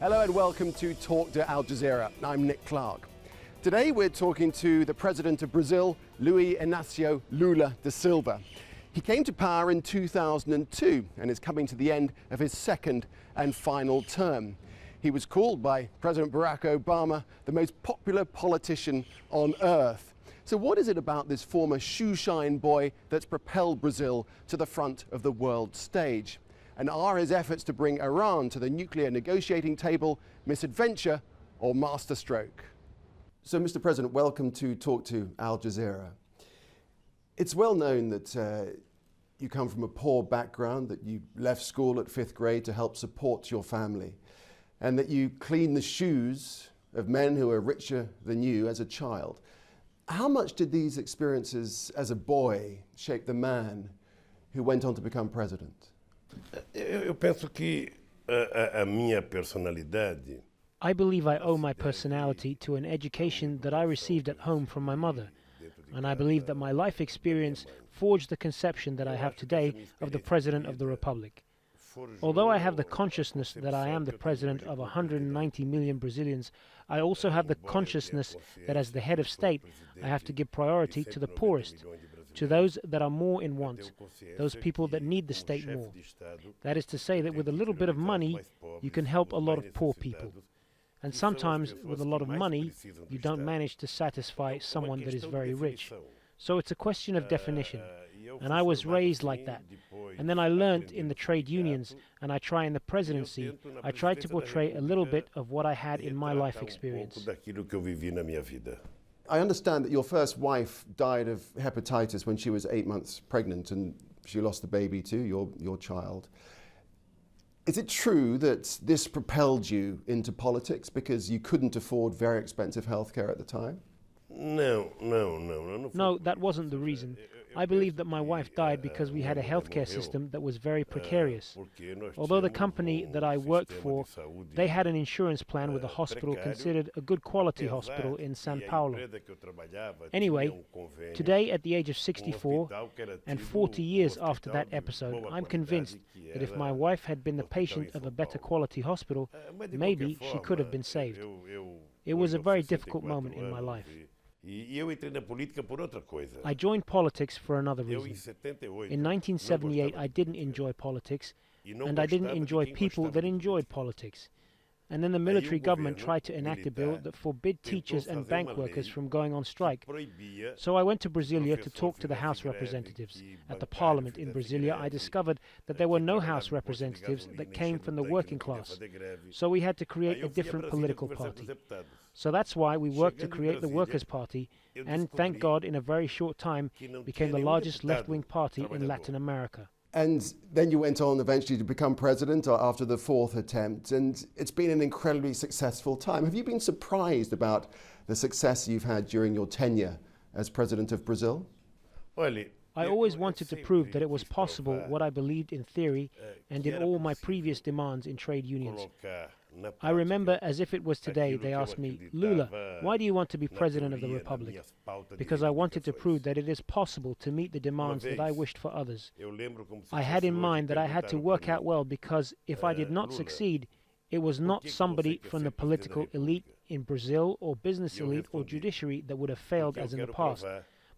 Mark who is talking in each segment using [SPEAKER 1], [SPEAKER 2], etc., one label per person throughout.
[SPEAKER 1] Hello and welcome to Talk to Al Jazeera. I'm Nick Clark. Today we're talking to the President of Brazil, Luiz Inacio Lula da Silva. He came to power in 2002 and is coming to the end of his second and final term. He was called by President Barack Obama the most popular politician on earth. So what is it about this former shoeshine boy that's propelled Brazil to the front of the world stage? And are his efforts to bring Iran to the nuclear negotiating table misadventure or masterstroke? So, Mr. President, welcome to Talk to Al Jazeera. It's well known that you come from a poor background, that you left school at 5th grade to help support your family, and that you cleaned the shoes of men who are richer than you as a child. How much did these experiences as a boy shape the man who went on to become president?
[SPEAKER 2] Eu penso que a minha personalidade.
[SPEAKER 3] I believe I owe my personality to an education that I received at home from my mother, and I believe that my life experience forged the conception that I have today of the President of the Republic. Although I have the consciousness that I am the President of 190 million Brazilians, I also have the consciousness that as the head of state, I have to give priority to the poorest, to those that are more in want, those people that need the state more. That is to say that with a little bit of money, you can help a lot of poor people. And sometimes with a lot of money, you don't manage to satisfy someone that is very rich. So it's a question of definition. And I was raised like that. And then I learned in the trade unions, and I try in the presidency, I tried to portray a little bit of what I had in my life experience.
[SPEAKER 1] I understand that your first wife died of hepatitis when she was 8 months pregnant, and she lost the baby too, your child. Is it true that this propelled you into politics because you couldn't afford very expensive healthcare at the time?
[SPEAKER 2] No,
[SPEAKER 3] that wasn't the reason. I believe that my wife died because we had a healthcare system that was very precarious. Although the company that I worked for, they had an insurance plan with a hospital considered a good quality hospital in São Paulo. Anyway, today at the age of 64 and 40 years after that episode, I'm convinced that if my wife had been the patient of a better quality hospital, maybe she could have been saved. It was a very difficult moment in my life. I joined politics for another reason. In 1978, I didn't enjoy politics, and I didn't enjoy people that enjoyed politics. And then the military government tried to enact a bill that forbid teachers and bank workers from going on strike. So I went to Brasilia to talk to the House representatives. At the parliament in Brasilia, I discovered that there were no House representatives that came from the working class. So we had to create a different political party. So that's why we worked to create the Workers' Party, and thank God in a very short time became the largest left-wing party in Latin America.
[SPEAKER 1] And then you went on eventually to become president after the 4th attempt, and it's been an incredibly successful time. Have you been surprised about the success you've had during your tenure as president of Brazil?
[SPEAKER 3] I always wanted to prove that it was possible what I believed in theory and in all my previous demands in trade unions. I remember as if it was today, they asked me, "Lula, why do you want to be president of the Republic?" Because I wanted to prove that it is possible to meet the demands that I wished for others. I had in mind that I had to work out well, because if I did not succeed, it was not somebody from the political elite in Brazil or business elite or judiciary that would have failed as in the past.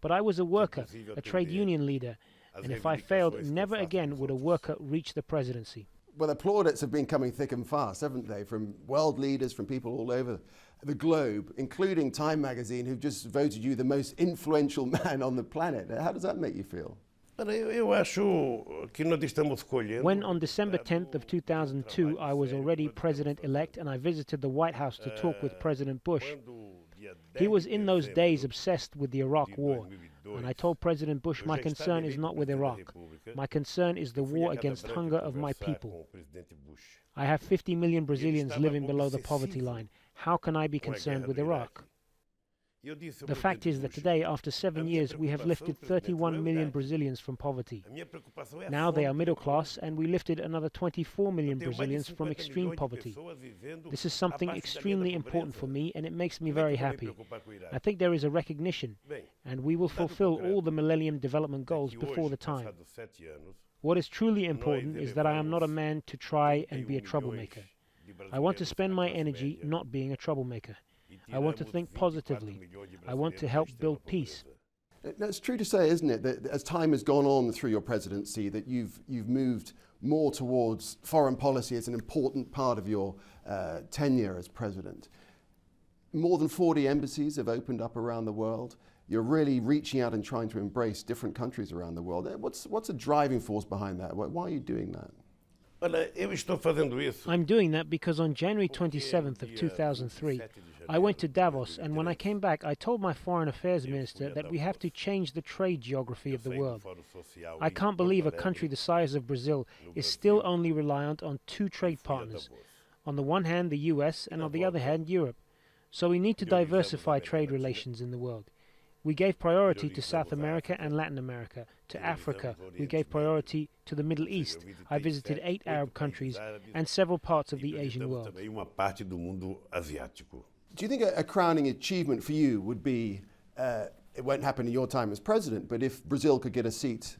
[SPEAKER 3] But I was a worker, a trade union leader, and if I failed, never again would a worker reach the presidency.
[SPEAKER 1] Well, the plaudits have been coming thick and fast, haven't they, from world leaders, from people all over the globe, including Time magazine, who just voted you the most influential man on the planet. How does that make you feel?
[SPEAKER 3] When on December 10th of 2002, I was already president-elect and I visited the White House to talk with President Bush. He was in those days obsessed with the Iraq war, and I told President Bush my concern is not with Iraq. My concern is the war against hunger of my people. I have 50 million Brazilians living below the poverty line. How can I be concerned with Iraq? The fact is that today, after 7 years, we have lifted 31 million Brazilians from poverty. Now they are middle class, and we lifted another 24 million Brazilians from extreme poverty. This is something extremely important for me, and it makes me very happy. I think there is a recognition, and we will fulfill all the Millennium Development Goals before the time. What is truly important is that I am not a man to try and be a troublemaker. I want to spend my energy not being a troublemaker. I want to think positively. I want to help build peace.
[SPEAKER 1] Now, it's true to say, isn't it, that as time has gone on through your presidency, that you've moved more towards foreign policy as an important part of your tenure as president. More than 40 embassies have opened up around the world. You're really reaching out and trying to embrace different countries around the world. What's a driving force behind that? Why are you doing that?
[SPEAKER 3] I'm doing that because on January 27th of 2003, I went to Davos, and when I came back, I told my foreign affairs minister that we have to change the trade geography of the world. I can't believe a country the size of Brazil is still only reliant on two trade partners. On the one hand, the US, and on the other hand, Europe. So we need to diversify trade relations in the world. We gave priority to South America and Latin America. To Africa, we gave priority to the Middle East. I visited 8 Arab countries and several parts of the Asian world.
[SPEAKER 1] Do you think a crowning achievement for you would be, it won't happen in your time as president, but if Brazil could get a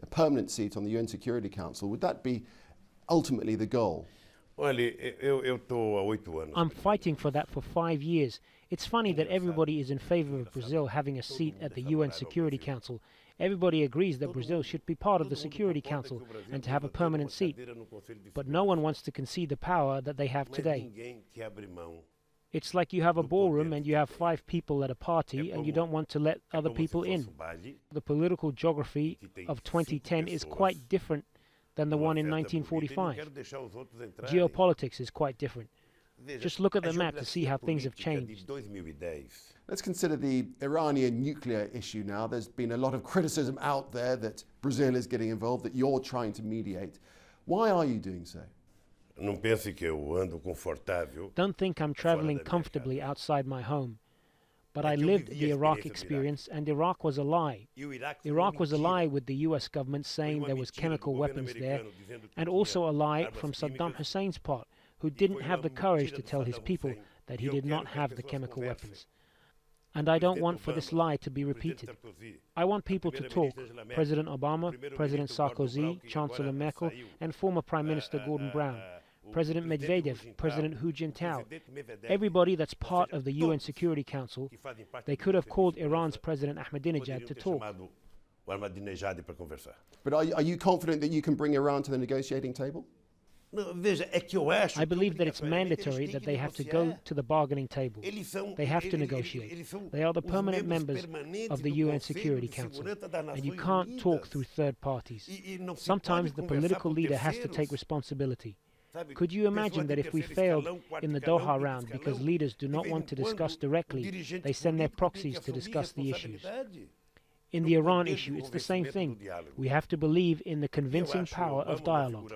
[SPEAKER 1] permanent seat on the UN Security Council, would that be ultimately the goal?
[SPEAKER 3] I'm fighting for that for 5 years. It's funny that everybody is in favor of Brazil having a seat at the UN Security Council. Everybody agrees that Brazil should be part of the Security Council and to have a permanent seat. But no one wants to concede the power that they have today. It's like you have a ballroom and you have 5 people at a party and you don't want to let other people in. The political geography of 2010 is quite different than the one in 1945. Geopolitics is quite different. Just look at the map to see how things have changed.
[SPEAKER 1] Let's consider the Iranian nuclear issue now. There's been a lot of criticism out there that Brazil is getting involved, that you're trying to mediate. Why are you doing so?
[SPEAKER 3] Don't think I'm traveling comfortably outside my home. But I lived the Iraq experience, and Iraq was a lie. Iraq was a lie with the US government saying there was chemical weapons there, and also a lie from Saddam Hussein's part, who didn't have the courage to tell his people that he did not have the chemical weapons. And I don't want for this lie to be repeated. I want people to talk. President Obama, President Sarkozy, Chancellor Merkel, and former Prime Minister Gordon Brown, President Medvedev, President Hu Jintao, everybody that's part of the UN Security Council, they could have called Iran's President Ahmadinejad to talk.
[SPEAKER 1] But are you confident that you can bring Iran to the negotiating table?
[SPEAKER 3] I believe that it's mandatory that they have to go to the bargaining table. They have to negotiate. They are the permanent members of the UN Security Council, and you can't talk through third parties. Sometimes the political leader has to take responsibility. Could you imagine that if we failed in the Doha round because leaders do not want to discuss directly, they send their proxies to discuss the issues? In the Iran issue, it's the same thing. We have to believe in the convincing power of dialogue.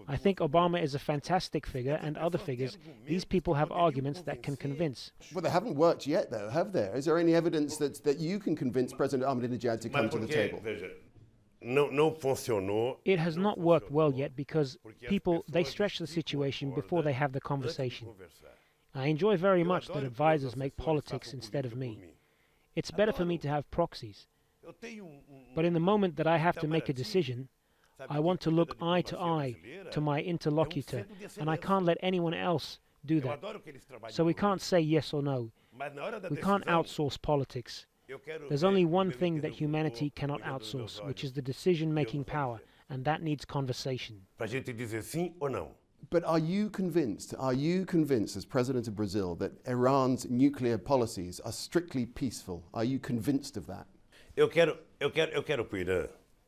[SPEAKER 3] I think Obama is a fantastic figure, and other figures. These people have arguments that can convince.
[SPEAKER 1] Well, they haven't worked yet, though, have there? Is there any evidence that you can convince President Ahmadinejad to come to the table?
[SPEAKER 3] It has not worked well yet because people, they stretch the situation before they have the conversation. I enjoy very much that advisors make politics instead of me. It's better for me to have proxies. But in the moment that I have to make a decision, I want to look eye to eye to my interlocutor, and I can't let anyone else do that. So we can't say yes or no. We can't outsource politics. There's only one thing that humanity cannot outsource, which is the decision-making power, and that needs conversation.
[SPEAKER 1] But are you convinced as President of Brazil that Iran's nuclear policies are strictly peaceful? Are you convinced of that?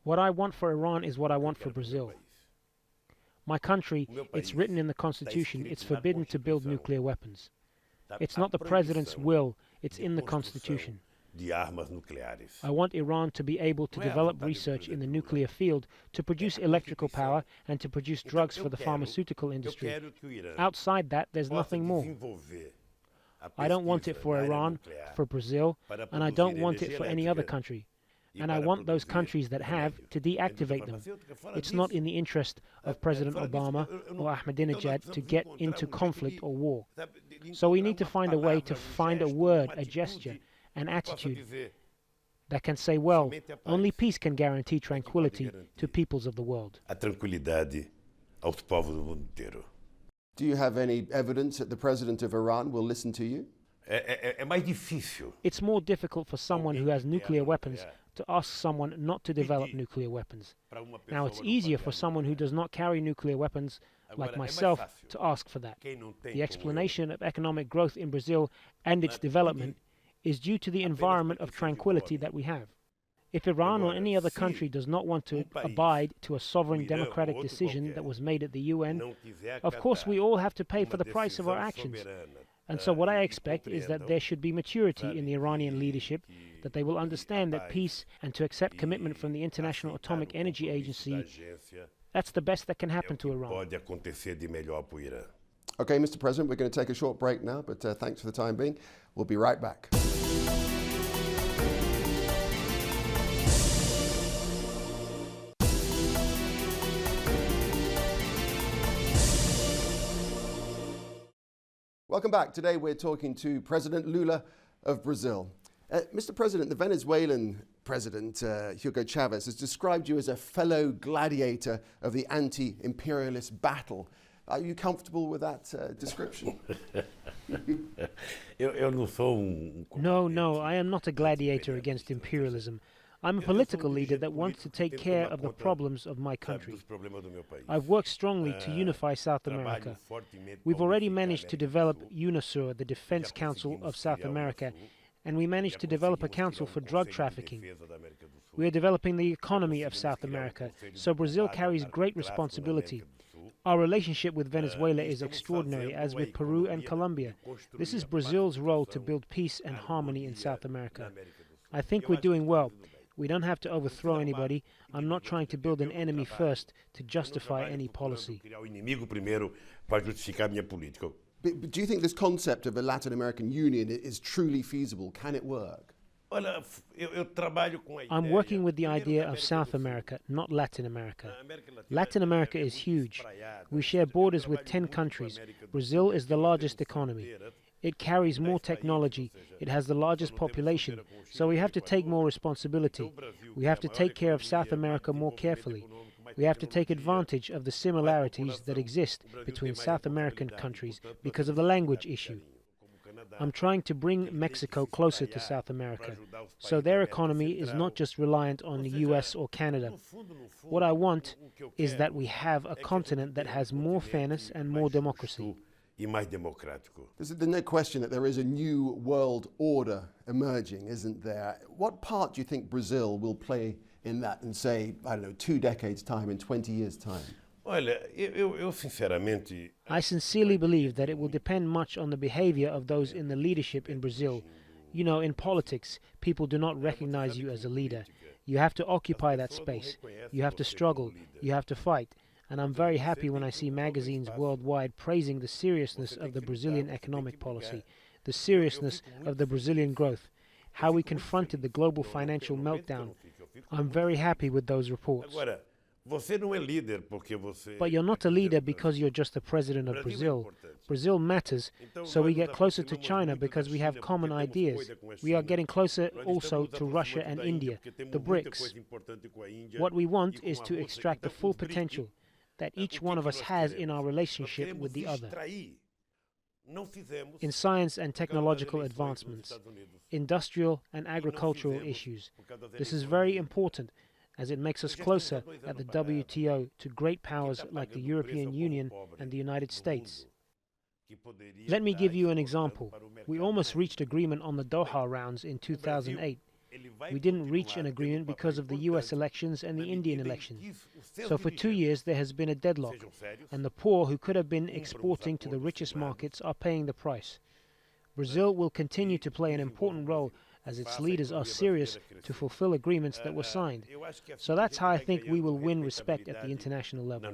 [SPEAKER 3] What I want for Iran is what I want for Brazil. My country, it's written in the Constitution, it's forbidden to build nuclear weapons. It's not the President's will, it's in the Constitution. I want Iran to be able to develop research in the nuclear field, to produce electrical power, and to produce drugs for the pharmaceutical industry. Outside that, there's nothing more. I don't want it for Iran, for Brazil, and I don't want it for any other country. And I want those countries that have to deactivate them. It's not in the interest of President Obama or Ahmadinejad to get into conflict or war. So we need to find a way to find a word, a gesture, an attitude that can say, well, only peace can guarantee tranquility to peoples of the world.
[SPEAKER 1] Do you have any evidence that the president of Iran will listen to you?
[SPEAKER 2] É mais difícil.
[SPEAKER 3] It's more difficult for someone who has nuclear weapons to ask someone not to develop nuclear weapons. Now, it's easier for someone who does not carry nuclear weapons, like myself, to ask for that. The explanation of economic growth in Brazil and its development is due to the environment of tranquility that we have. If Iran or any other country does not want to abide to a sovereign democratic decision that was made at the UN, of course we all have to pay for the price of our actions. And so what I expect is that there should be maturity in the Iranian leadership, that they will understand that peace and to accept commitment from the International Atomic Energy Agency, that's the best that can happen to Iran.
[SPEAKER 2] Pode acontecer de melhor para o Irã.
[SPEAKER 1] Okay, Mr. President, we're going to take a short break now, but thanks for the time being. We'll be right back. Welcome back. Today we're talking to President Lula of Brazil. Mr. President, the Venezuelan President, Hugo Chavez, has described you as a fellow gladiator of the anti-imperialist battle. Are you comfortable with that description?
[SPEAKER 2] Eu não sou
[SPEAKER 3] No, I am not a gladiator against imperialism. I'm a political leader that wants to take care of the problems of my country. I've worked strongly to unify South America. We've already managed to develop UNASUR, the Defense Council of South America, and we managed to develop a council for drug trafficking. We are developing the economy of South America, so Brazil carries great responsibility. Our relationship with Venezuela is extraordinary, as with Peru and Colombia. This is Brazil's role to build peace and harmony in South America. I think we're doing well. We don't have to overthrow anybody. I'm not trying to build an enemy first to justify any policy.
[SPEAKER 1] But do you think this concept of a Latin American Union is truly feasible? Can it work?
[SPEAKER 3] I'm working with the idea of South America, not Latin America. Latin America is huge. We share borders with 10 countries. Brazil is the largest economy. It carries more technology. It has the largest population. So we have to take more responsibility. We have to take care of South America more carefully. We have to take advantage of the similarities that exist between South American countries because of the language issue. I'm trying to bring Mexico closer to South America, so their economy is not just reliant on the US or Canada. What I want is that we have a continent that has more fairness and more democracy.
[SPEAKER 1] There's no question that there is a new world order emerging, isn't there? What part do you think Brazil will play in that in, say, I don't know, 2 decades' time, in 20 years' time?
[SPEAKER 3] I sincerely believe that it will depend much on the behavior of those in the leadership in Brazil. You know, in politics, people do not recognize you as a leader. You have to occupy that space. You have to struggle. You have to fight. And I'm very happy when I see magazines worldwide praising the seriousness of the Brazilian economic policy, the seriousness of the Brazilian growth, how we confronted the global financial meltdown. I'm very happy with those reports. But you're not a leader because you're just the president of Brazil. Brazil matters, so we get closer to China because we have common ideas. We are getting closer also to Russia and India, the BRICS. What we want is to extract the full potential that each one of us has in our relationship with the other. In science and technological advancements, industrial and agricultural issues. This is very important, as it makes us closer at the WTO to great powers like the European Union and the United States. Let me give you an example. We almost reached agreement on the Doha rounds in 2008. We didn't reach an agreement because of the US elections and the Indian elections. So for 2 years there has been a deadlock, and the poor who could have been exporting to the richest markets are paying the price. Brazil will continue to play an important role as its leaders are serious to fulfill agreements that were signed. So that's how I think we will win respect at the international level.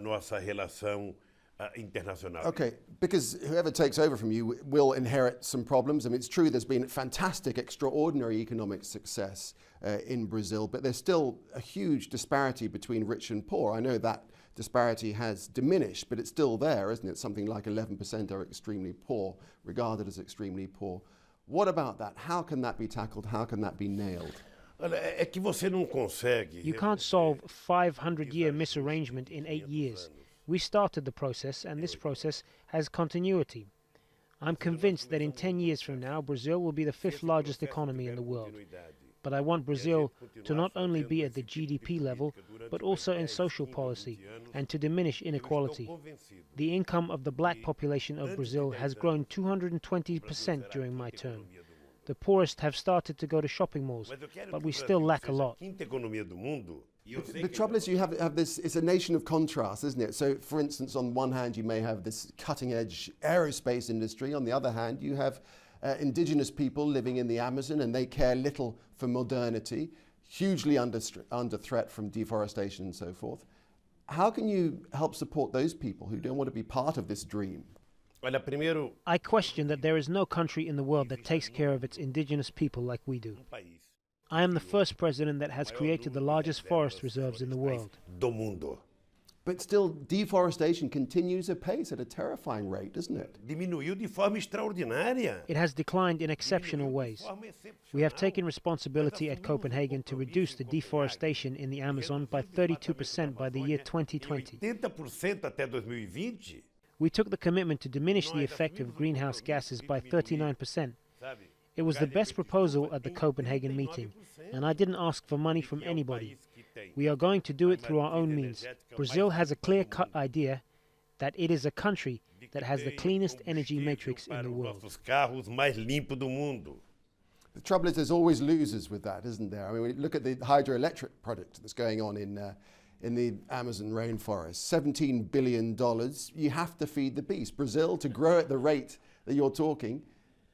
[SPEAKER 1] Okay, because whoever takes over from you will inherit some problems. I mean, it's true there's been fantastic, extraordinary economic success in Brazil, but there's still a huge disparity between rich and poor. I know that disparity has diminished, but it's still there, isn't it? Something like 11% are extremely poor, regarded as extremely poor. What about that? How can that be tackled? How can that be nailed?
[SPEAKER 3] You can't solve 500-year misarrangement in 8 years. We started the process, and this process has continuity. I'm convinced that in 10 years from now, Brazil will be the fifth largest economy in the world. But I want Brazil to not only be at the GDP level, but also in social policy, and to diminish inequality. The income of the black population of Brazil has grown 220% during my term. The poorest have started to go to shopping malls, but we still lack a lot.
[SPEAKER 1] The trouble is you have this, it's a nation of contrasts, isn't it? So, for instance, on one hand, you may have this cutting-edge aerospace industry. On the other hand, you have indigenous people living in the Amazon, and they care little for modernity, hugely under threat from deforestation and so forth. How can you help support those people who don't want to be part of this dream?
[SPEAKER 3] I question that there is no country in the world that takes care of its indigenous people like we do. I am the first president that has created the largest forest reserves in the world.
[SPEAKER 1] But still, deforestation continues apace at a terrifying rate, doesn't it?
[SPEAKER 3] It has declined in exceptional ways. We have taken responsibility at Copenhagen to reduce the deforestation in the Amazon by 32% by the year 2020. We took the commitment to diminish the effect of greenhouse gases by 39%. It was the best proposal at the Copenhagen meeting, and I didn't ask for money from anybody. We are going to do it through our own means. Brazil has a clear-cut idea that it is a country that has the cleanest energy matrix in the world.
[SPEAKER 1] The trouble is there's always losers with that, isn't there? I mean, look at the hydroelectric project that's going on in the Amazon rainforest. $17 billion. You have to feed the beast. Brazil, to grow at the rate that you're talking,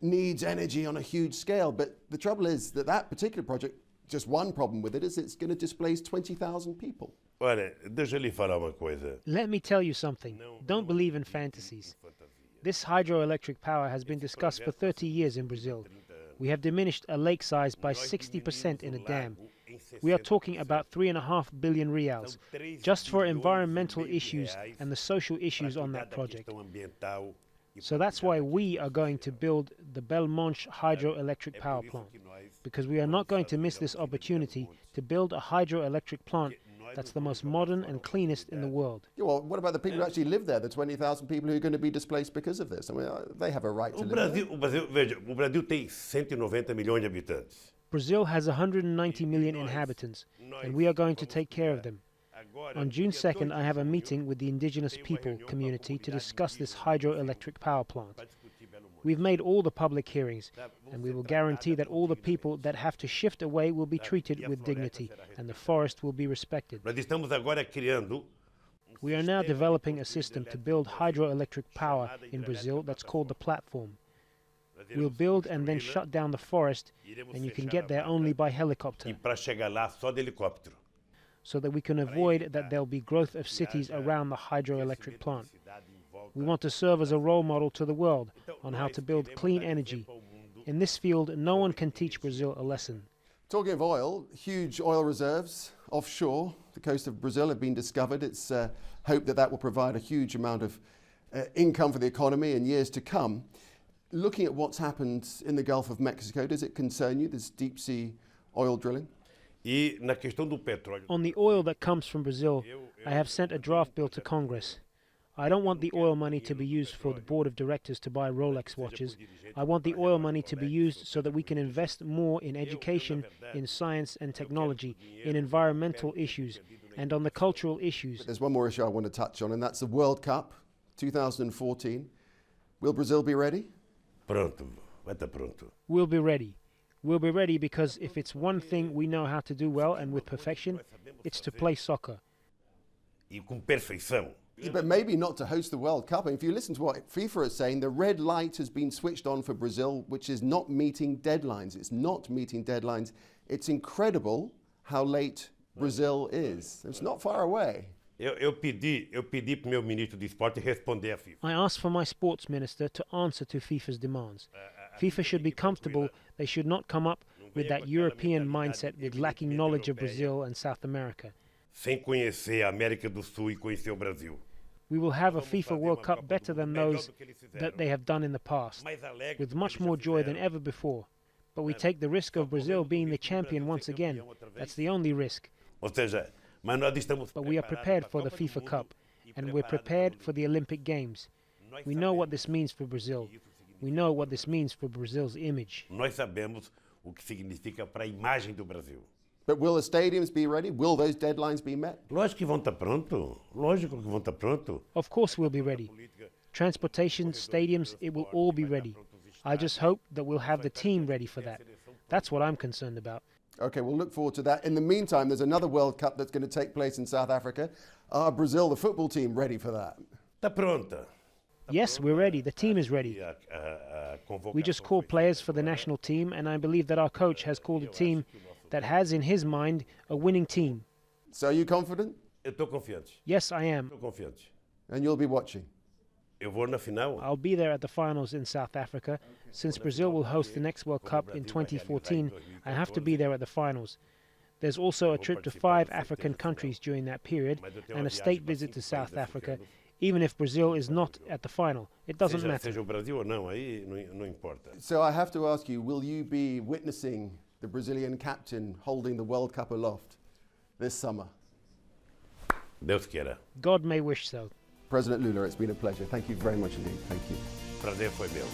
[SPEAKER 1] needs energy on a huge scale. But the trouble is that that particular project, just one problem with it is it's going to displace 20,000 people.
[SPEAKER 3] Let me tell you something. Don't believe in fantasies. This hydroelectric power has been discussed for 30 years in Brazil. We have diminished a lake size by 60% in a dam. We are talking about 3.5 billion reals, just for environmental issues and the social issues on that project. So that's why we are going to build the Belmonte hydroelectric power plant, because we are not going to miss this opportunity to build a hydroelectric plant that's the most modern and cleanest in the world.
[SPEAKER 1] Yeah, well, what about the people who actually live there, the 20,000 people who are going to be displaced because of this? I mean, they have a right to live there.
[SPEAKER 3] Brazil has 190 million inhabitants, and we are going to take care of them. On June 2nd, I have a meeting with the indigenous people community to discuss this hydroelectric power plant. We've made all the public hearings, and we will guarantee that all the people that have to shift away will be treated with dignity, and the forest will be respected. We are now developing a system to build hydroelectric power in Brazil that's called the platform. We'll build and then shut down the forest, and you can get there only by helicopter, so that we can avoid that there'll be growth of cities around the hydroelectric plant. We want to serve as a role model to the world on how to build clean energy. In this field, no one can teach Brazil a lesson.
[SPEAKER 1] Talking of oil, huge oil reserves offshore the coast of Brazil have been discovered. It's hoped that that will provide a huge amount of income for the economy in years to come. Looking at what's happened in the Gulf of Mexico, does it concern you, this deep sea oil drilling?
[SPEAKER 3] On the oil that comes from Brazil, I have sent a draft bill to Congress. I don't want the oil money to be used for the board of directors to buy Rolex watches. I want the oil money to be used so that we can invest more in education, in science and technology, in environmental issues, and on the cultural issues.
[SPEAKER 1] There's one more issue I want to touch on, and that's the World Cup 2014. Will Brazil be ready?
[SPEAKER 3] We'll be ready. We'll be ready because if it's one thing we know how to do well and with perfection, it's to play soccer.
[SPEAKER 1] Yeah, but maybe not to host the World Cup. I mean, if you listen to what FIFA is saying, the red light has been switched on for Brazil, which is not meeting deadlines. It's not meeting deadlines. It's incredible how late Brazil is. It's not far away.
[SPEAKER 3] I asked for my sports minister to answer to FIFA's demands. FIFA should be comfortable. They should not come up with that European mindset with lacking knowledge of Brazil and South America. We will have a FIFA World Cup better than those that they have done in the past, with much more joy than ever before. But we take the risk of Brazil being the champion once again. That's the only risk. But we are prepared for the FIFA Cup, and we're prepared for the Olympic Games. We know what this means for Brazil. We know what this means for Brazil's image.
[SPEAKER 2] Nós sabemos o que significa para a imagem do Brasil.
[SPEAKER 1] But will the stadiums be ready? Will those deadlines be met?
[SPEAKER 2] Lógico que vão estar pronto. Lógico que vão estar pronto.
[SPEAKER 3] Of course we'll be ready. Transportation, stadiums, it will all be ready. I just hope that we'll have the team ready for that. That's what I'm concerned about.
[SPEAKER 1] Okay, we'll look forward to that. In the meantime, there's another World Cup that's going to take place in South Africa. Are Brazil, the football team, ready for that?
[SPEAKER 2] Está pronta.
[SPEAKER 3] Yes, we're ready. The team is ready. We just call players for the national team, and I believe that our coach has called a team that has in his mind a winning team.
[SPEAKER 1] So are you confident?
[SPEAKER 2] Eu estou confiante.
[SPEAKER 3] Yes, I am.
[SPEAKER 2] Estou confiante.
[SPEAKER 1] And you'll be watching?
[SPEAKER 2] Eu vou na final.
[SPEAKER 3] I'll be there at the finals in South Africa. Since Brazil will host the next World Cup in 2014, I have to be there at the finals. There's also a trip to 5 African countries during that period and a state visit to South Africa, even if Brazil is not at the final. It doesn't matter.
[SPEAKER 2] Seja o Brasil ou não, aí não importa.
[SPEAKER 1] So I have to ask you, will you be witnessing the Brazilian captain holding the World Cup aloft this summer?
[SPEAKER 2] Deus queira.
[SPEAKER 3] God may wish so.
[SPEAKER 1] President Lula, it's been a pleasure. Thank you very much indeed. Thank you.
[SPEAKER 2] Prazer foi meu.